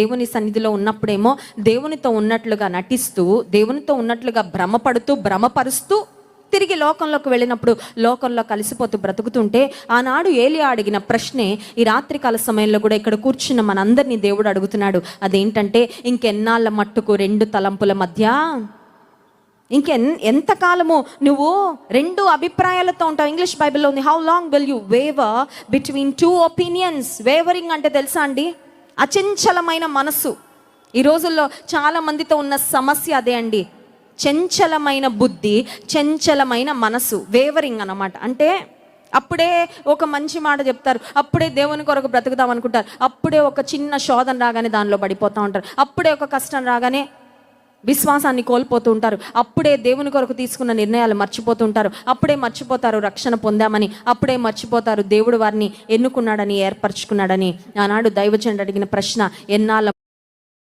దేవుని సన్నిధిలో ఉన్నప్పుడేమో దేవునితో ఉన్నట్లుగా నటిస్తూ, దేవునితో ఉన్నట్లుగా భ్రమపరుస్తూ తిరిగి లోకంలోకి వెళ్ళినప్పుడు లోకంలో కలిసిపోతూ బ్రతుకుతుంటే, ఆనాడు ఏలియా అడిగిన ప్రశ్నే ఈ రాత్రికాల సమయంలో కూడా ఇక్కడ కూర్చున్న మనందరినీ దేవుడు అడుగుతున్నాడు. అదేంటంటే, ఇంకెన్నాళ్ళ మట్టుకు రెండు తలంపుల మధ్య, ఎంతకాలము నువ్వు రెండు అభిప్రాయాలతో ఉంటావు? ఇంగ్లీష్ బైబిల్లో ఉంది, how long will you waiver between two opinions. Wavering అంటే తెలుసా అండి? అచంచలమైన మనసు. ఈ రోజుల్లో చాలా మందితో ఉన్న సమస్య అదే అండి, చంచలమైన బుద్ధి, చంచలమైన మనసు, వేవరింగ్ అన్నమాట. అంటే అప్పుడే ఒక మంచి మాట చెప్తారు, అప్పుడే దేవుని కొరకు బ్రతుకుదాం అనుకుంటారు, అప్పుడే ఒక చిన్న శోధన రాగానే దానిలో పడిపోతూ ఉంటారు, అప్పుడే ఒక కష్టం రాగానే విశ్వాసాన్ని కోల్పోతూ ఉంటారు, అప్పుడే దేవుని కొరకు తీసుకున్న నిర్ణయాలు మర్చిపోతూ ఉంటారు, అప్పుడే మర్చిపోతారు రక్షణ పొందామని, అప్పుడే మర్చిపోతారు దేవుడు వారిని ఎన్నుకున్నాడని, ఏర్పరచుకున్నాడని. ఆనాడు దైవజనుడు అడిగిన ప్రశ్న, ఎన్నాళ్ళ